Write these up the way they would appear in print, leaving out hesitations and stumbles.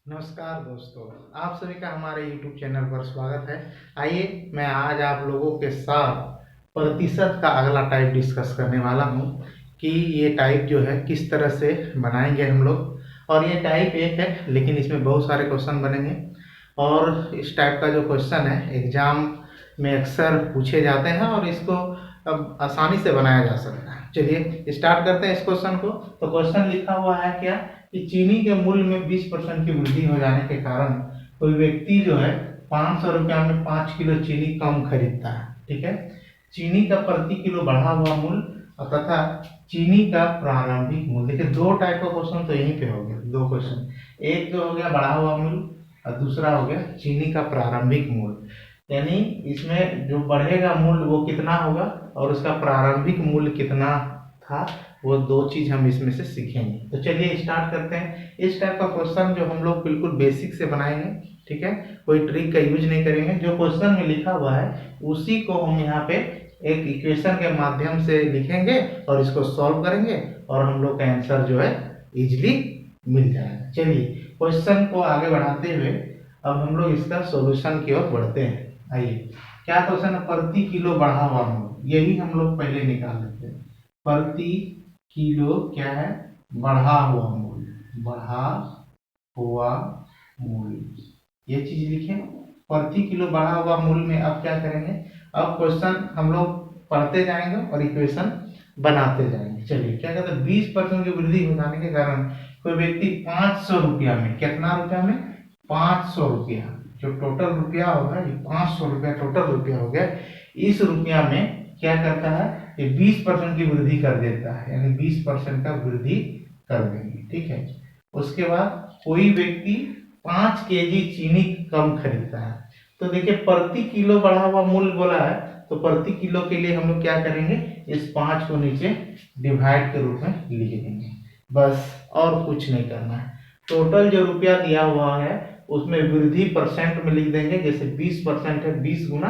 नमस्कार दोस्तों, आप सभी का हमारे YouTube चैनल पर स्वागत है। आइए मैं आज आप लोगों के साथ प्रतिशत का अगला टाइप डिस्कस करने वाला हूं कि ये टाइप जो है किस तरह से बनाएंगे हम लोग। और ये टाइप एक है, लेकिन इसमें बहुत सारे क्वेश्चन बनेंगे। और इस टाइप का जो क्वेश्चन है एग्जाम में अक्सर पूछे जाते हैं और इसको अब आसानी से बनाया जा सकता है। चलिए स्टार्ट करते हैं इस क्वेश्चन को। तो क्वेश्चन लिखा हुआ है क्या कि चीनी के मूल्य में 20% की वृद्धि हो जाने के कारण कोई व्यक्ति जो है 500 रुपया में 5 किलो चीनी कम खरीदता है। ठीक है, चीनी का प्रति किलो बढ़ा हुआ मूल्य तथा चीनी का प्रारंभिक मूल्य। देखिए दो टाइप का क्वेश्चन तो यहीं पे हो गया, दो क्वेश्चन। एक तो हो गया बढ़ा हुआ मूल्य और दूसरा हो गया चीनी का प्रारंभिक मूल्य। यानी इसमें जो बढ़ेगा मूल्य वो कितना होगा और उसका प्रारंभिक मूल्य कितना था, वो दो चीज हम इसमें से सीखेंगे। तो चलिए स्टार्ट करते हैं। इस टाइप का क्वेश्चन जो हम लोग बिल्कुल बेसिक से बनाएंगे, ठीक है, कोई ट्रिक का यूज नहीं करेंगे। जो क्वेश्चन में लिखा हुआ है उसी को हम यहाँ पे एक इक्वेशन के माध्यम से लिखेंगे और इसको सॉल्व करेंगे और हम लोग का आंसर जो है इजिली मिल जाएगा। चलिए क्वेश्चन को आगे बढ़ाते हुए अब हम लोग इसका सॉल्यूशन की ओर बढ़ते हैं। आइए, क्या क्वेश्चन है? प्रति किलो बढ़ा हुआ मूल्य, यही हम लोग पहले निकाल लेते हैं। प्रति किलो क्या है? बढ़ा हुआ मूल्य, बढ़ा हुआ मूल्य, ये चीज लिखें। प्रति किलो बढ़ा हुआ मूल्य में अब क्या करेंगे? अब क्वेश्चन हम लोग पढ़ते जाएंगे और इक्वेशन बनाते जाएंगे। चलिए क्या कहते हैं, 20% की वृद्धि हो जाने के कारण कोई व्यक्ति 500 रुपया में, कितना रुपया में? 500 रुपया, जो टोटल रुपया होगा ये 500 रुपया टोटल रुपया हो गया। इस रुपया में क्या करता है? ये 20% की वृद्धि कर देता है, यानी 20% का वृद्धि कर देंगे। ठीक है, उसके बाद कोई व्यक्ति 5 केजी चीनी कम खरीदता है। तो देखिए प्रति किलो बढ़ा हुआ मूल्य बोला है, तो प्रति किलो के लिए हम लोग क्या करेंगे? इस 5 को नीचे डिवाइड के रूप में लिख देंगे, बस और कुछ नहीं करना है। टोटल जो रुपया दिया हुआ है उसमें वृद्धि परसेंट में लिख देंगे। जैसे 20% है, 20 गुना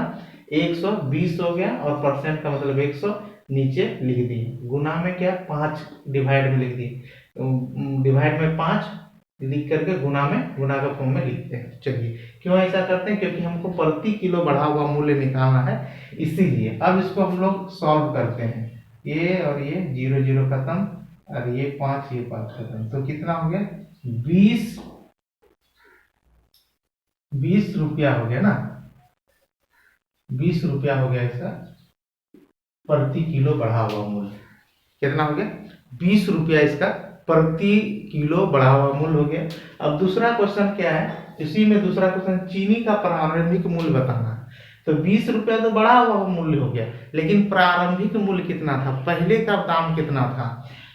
120 हो गया और परसेंट का मतलब 100 नीचे लिख दिए। गुना में क्या? 5 डिवाइड में लिख दिए। डिवाइड में 5 लिख करके गुना में, गुना का फॉर्म में लिखते हैं। चलिए क्यों ऐसा करते हैं? क्योंकि हमको प्रति किलो बढ़ा हुआ मूल्य निकालना है, इसीलिए। अब इसको हम लोग सॉल्व करते हैं। ये और ये 0 0 खत्म और ये 5 खत्म, तो कितना हो गया? 20 रुपया हो गया ना, 20 रुपया हो गया इसका प्रति किलो बढ़ा हुआ मूल्य। कितना हो गया? 20 रुपया इसका प्रति किलो बढ़ा हुआ मूल्य हो गया। अब दूसरा क्वेश्चन क्या है? इसी में दूसरा क्वेश्चन, चीनी का प्रारंभिक मूल्य बताना है। तो 20 रुपया तो बढ़ा हुआ मूल्य हो गया, लेकिन प्रारंभिक मूल्य कितना था, पहले का दाम कितना था?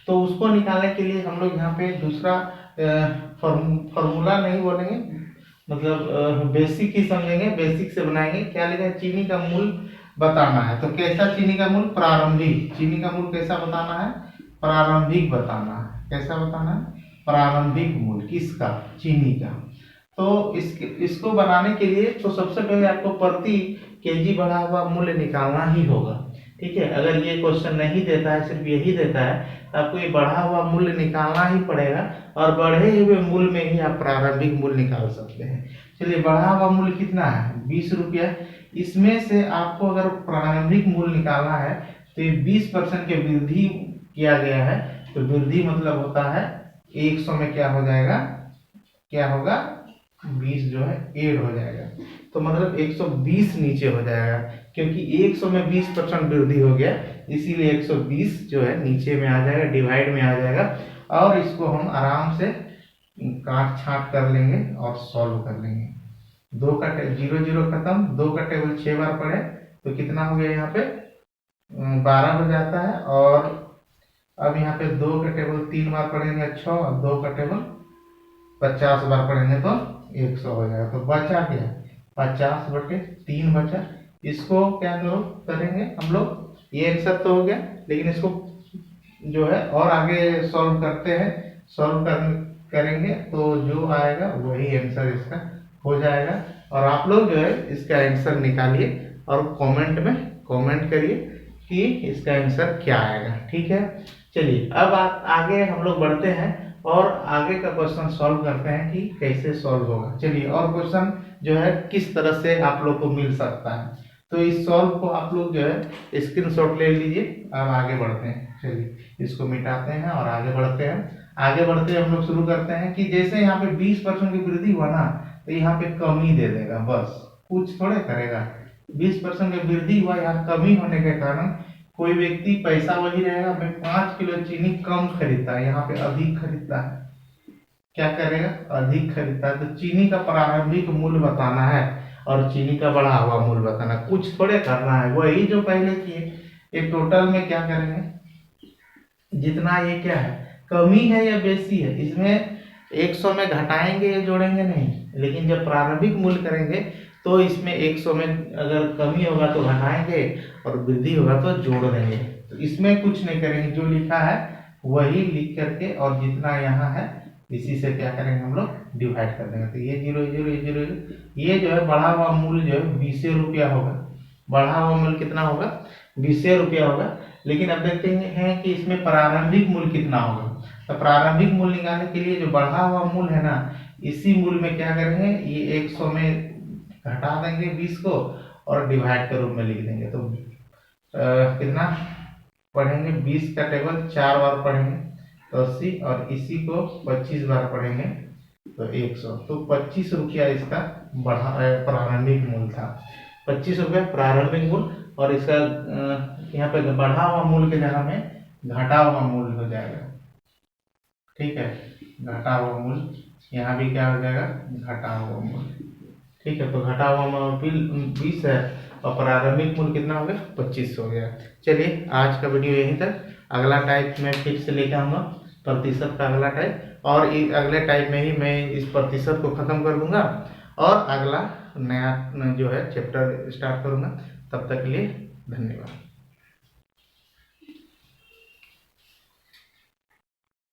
तो उसको निकालने के लिए हम लोग यहाँ पे दूसरा फॉर्मूला नहीं बोलेंगे, मतलब बेसिक ही समझेंगे, बेसिक से बनाएंगे। क्या लिखा है? चीनी का मूल्य बताना है। तो कैसा चीनी का मूल्य? प्रारंभिक। चीनी का मूल्य कैसा बताना है? प्रारंभिक बताना है। कैसा बताना है? प्रारंभिक मूल्य किसका? चीनी का। तो इसको बनाने के लिए तो सबसे पहले आपको प्रति केजी बढ़ा हुआ मूल्य निकालना ही होगा। ठीक है, अगर ये क्वेश्चन नहीं देता है, सिर्फ यही देता है, तो आपको ये बढ़ा हुआ मूल्य निकालना ही पड़ेगा और बढ़े हुए मूल्य में ही आप प्रारंभिक मूल्य निकाल सकते हैं। चलिए बढ़ा हुआ मूल्य कितना है? 20 रुपया। इसमें से आपको अगर प्रारंभिक मूल्य निकालना है तो ये 20% की वृद्धि किया गया है। तो वृद्धि मतलब होता है 100 में क्या हो जाएगा? क्या होगा? 20 जो है ऐड हो जाएगा, तो मतलब 120 नीचे हो जाएगा, क्योंकि 100 में 20% वृद्धि हो गया, इसीलिए 120 जो है नीचे में आ जाएगा, डिवाइड में आ जाएगा। और इसको हम आराम से काट छाट कर लेंगे और सॉल्व कर लेंगे। 0 0 खत्म, 2 का टेबल 6 बार पढ़े तो कितना हो गया? यहाँ पे 12 हो जाता है। और अब यहाँ पे 2 का टेबल 3 बार पढ़ेंगे 6, और 2 का टेबल 50 बार पढ़ेंगे तो 100 हो जाएगा। तो बचा क्या? 50/3 बचा। इसको क्या करेंगे हम लोग? ये आंसर तो हो गया, लेकिन इसको जो है और आगे सॉल्व करते हैं। सॉल्व करेंगे तो जो आएगा वही आंसर इसका हो जाएगा। और आप लोग जो है इसका आंसर निकालिए और कमेंट में कमेंट करिए कि इसका आंसर क्या आएगा। ठीक है, चलिए अब आगे हम लोग बढ़ते हैं और आगे का क्वेश्चन सॉल्व करते हैं कि कैसे सॉल्व होगा। चलिए, और क्वेश्चन जो है किस तरह से आप लोग को मिल सकता है, तो इस सॉल्व को आप लोग जो है स्क्रीनशॉट ले लीजिए। अब आगे बढ़ते हैं, चलिए इसको मिटाते हैं और आगे बढ़ते हैं। आगे बढ़ते हम लोग शुरू करते हैं कि जैसे यहाँ पे 20% की वृद्धि हुआ ना, तो यहाँ पे कमी दे देगा, बस कुछ थोड़े करेगा। 20% की वृद्धि हुआ, यहाँ कमी होने के कारण कोई व्यक्ति पैसा वही रहेगा, मैं 5 किलो चीनी कम खरीदता है, यहाँ पे अधिक खरीदता है, क्या करेगा, अधिक खरीदता है। तो चीनी का प्रारंभिक मूल्य बताना है और चीनी का बढ़ा हुआ मूल्य बताना, कुछ थोड़े करना है, वही जो पहले किए। ये टोटल में क्या करेंगे, जितना ये क्या है, कमी है या बेसी है, इसमें 100 में घटाएंगे या जोड़ेंगे नहीं, लेकिन जब प्रारंभिक मूल्य करेंगे तो इसमें 100 में अगर कमी होगा तो घटाएंगे और वृद्धि होगा तो जोड़ देंगे। तो इसमें कुछ नहीं करेंगे, जो लिखा है वही लिख करके और जितना यहाँ है इसी से क्या करेंगे हम लोग डिवाइड कर देंगे। तो ये 0 0 0, ये जो है बढ़ा हुआ मूल्य जो है 20 रुपया होगा। बढ़ा हुआ मूल्य कितना होगा, 20 रुपया होगा। लेकिन अब देखते हैं कि इसमें प्रारंभिक मूल्य कितना होगा। तो प्रारंभिक मूल्य निकालने के लिए जो बढ़ा हुआ मूल्य है ना, इसी मूल्य में क्या करेंगे, ये 100 में घटा देंगे 20 को और डिवाइड के रूप में लिख देंगे। तो कितना पढ़ेंगे, 20 का टेबल 4 बार पढ़ेंगे तो 80, और इसी को 25 बार पढ़ेंगे तो 100। तो 25 रुपया इसका बढ़ा प्रारंभिक मूल्य था, 25 रुपया प्रारंभिक मूल्य। और इसका यहाँ पे बढ़ा हुआ मूल्य के जगह में घटा हुआ मूल्य हो जाएगा, ठीक है, घटा हुआ मूल्य, यहाँ भी क्या हो जाएगा, घटा हुआ मूल्य, ठीक है। तो घटा हुआ मूल्य 20 है और प्रारंभिक मूल्य कितना हो गया, 25 हो गया। चलिए आज का वीडियो यहीं तक, अगला टाइप में फिर से लेके आऊँगा प्रतिशत का अगला टाइप, और अगले टाइप में ही मैं इस प्रतिशत को खत्म कर दूंगा और अगला नया जो है चैप्टर स्टार्ट करूंगा। तब तक के लिए धन्यवाद।